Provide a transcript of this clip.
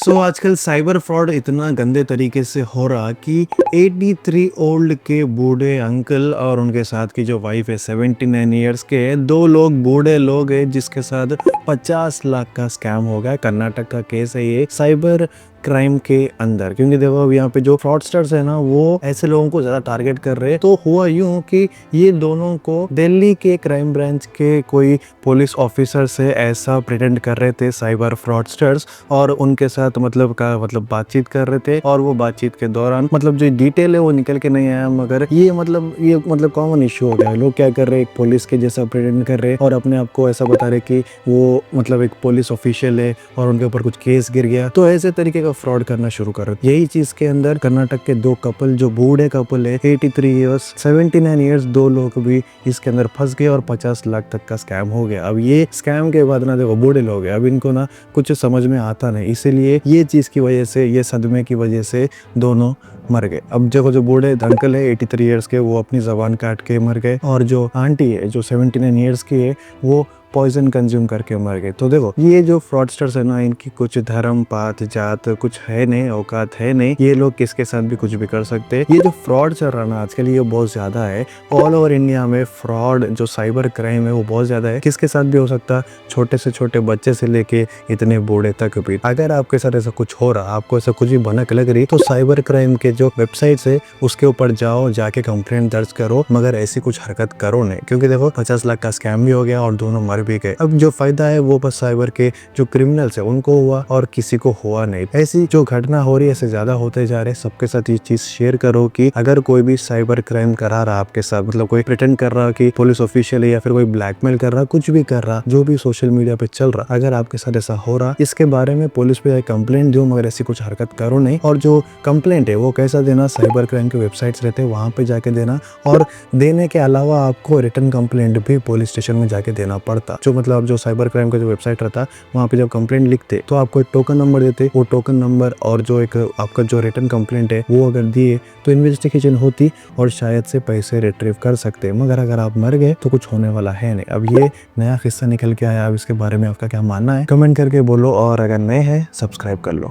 आजकल cyber fraud इतना गंदे तरीके से हो रहा कि 83 ओल्ड के बूढ़े अंकल और उनके साथ की जो वाइफ है 79 ईयर्स के, दो लोग बूढ़े लोग हैं जिसके साथ 50 लाख का स्कैम हो गया। कर्नाटक का केस है ये साइबर क्राइम के अंदर, क्योंकि देखो अब यहाँ पे जो फ्रॉडस्टर्स है ना वो ऐसे लोगों को ज्यादा टारगेट कर रहे हैं। तो हुआ यूं कि ये दोनों को दिल्ली के क्राइम ब्रांच के कोई पुलिस ऑफिसर से ऐसा प्रिटेंड कर रहे थे साइबर फ्रॉडस्टर्स, और उनके साथ मतलब बातचीत कर रहे थे। और वो बातचीत के दौरान मतलब जो डिटेल है वो निकल के नहीं आया, मगर ये कॉमन इशू हो गया। लोग क्या कर रहे हैं, एक पुलिस के जैसा प्रिटेंड कर रहे हैं और अपने आप को ऐसा बता रहे कि वो मतलब एक पुलिस ऑफिशियल है और उनके ऊपर कुछ केस गिर गया। तो ऐसे तरीके का फ्रॉड करना शुरू कर रहे। यही चीज के अंदर कर्नाटक के दो कपल, जो बूढ़े कपल है 83 ईयर्स 79 ईयर्स, दो लोग भी इसके अंदर फंस गए और 50 लाख तक का स्कैम हो गया। अब ये स्कैम के बाद ना देखो बूढ़े लोग हैं, अब इनको ना कुछ समझ में आता नहीं, इसीलिए ये चीज की वजह से, ये सदमे की वजह से दोनों मर गए। अब देखो जो बूढ़े अंकल है 83 ईयर्स के, वो अपनी जबान काट के मर गए, और जो आंटी है जो 79 ईयर्स की है वो पॉइजन कंज्यूम करके मर गए। तो देखो ये जो फ्रॉडस्टर्स है ना, इनकी कुछ धर्म पात जात कुछ है नहीं, औकात है नहीं, ये लोग किसके साथ भी कुछ भी कर सकते। ये जो फ्रॉड चल रहा ना आजकल ये बहुत ज्यादा है। ऑल ओवर इंडिया में फ्रॉड जो साइबर क्राइम है वो बहुत ज्यादा है। किसके साथ भी हो सकता, छोटे से छोटे बच्चे से लेके इतने बूढ़े तक भी। अगर आपके साथ ऐसा कुछ हो रहा, आपको ऐसा कुछ भी भनक लग रही, तो साइबर क्राइम के जो वेबसाइट है उसके ऊपर जाओ, जाके कंप्लेंट दर्ज करो, मगर ऐसी कुछ हरकत करो नहीं, क्योंकि देखो 50 लाख का स्कैम भी हो गया और दोनों मर भी गए। अब जो फायदा है वो बस साइबर के जो क्रिमिनल्स है उनको हुआ और किसी को हुआ नहीं। ऐसी जो घटना हो रही है ऐसे ज्यादा होते जा रहे। सबके साथ ये चीज शेयर करो कि अगर कोई भी साइबर क्राइम करा रहा आपके साथ, मतलब कोई प्रिटेंड कर रहा कि पुलिस ऑफिशियल है या फिर कोई ब्लैकमेल कर रहा, कुछ भी कर रहा, जो भी सोशल मीडिया पे चल रहा, अगर आपके साथ ऐसा हो रहा, इसके बारे में पुलिस पे कंप्लेंट दो, मगर ऐसी कुछ हरकत करो नहीं। और जो कंप्लेंट है वो कैसा देना, साइबर क्राइम के वेबसाइट्स रहते हैं वहां पे जाके देना, और देने के अलावा आपको रिटर्न कंप्लेंट भी पुलिस स्टेशन में जाके देना पड़ता। जो साइबर क्राइम का जो वेबसाइट रहता, वहाँ पे जब कंप्लेंट लिखते तो आपको एक टोकन नंबर देते। वो टोकन नंबर और जो एक आपका जो रिटर्न कंप्लेंट है वो अगर दिए तो इन्वेस्टिगेशन होती और शायद से पैसे रिट्रीव कर सकते। मगर अगर आप मर गए तो कुछ होने वाला है नहीं। अब ये नया किस्सा निकल के आया, अब इसके बारे में आपका क्या मानना है कमेंट करके बोलो, और अगर नए हैं सब्सक्राइब कर लो।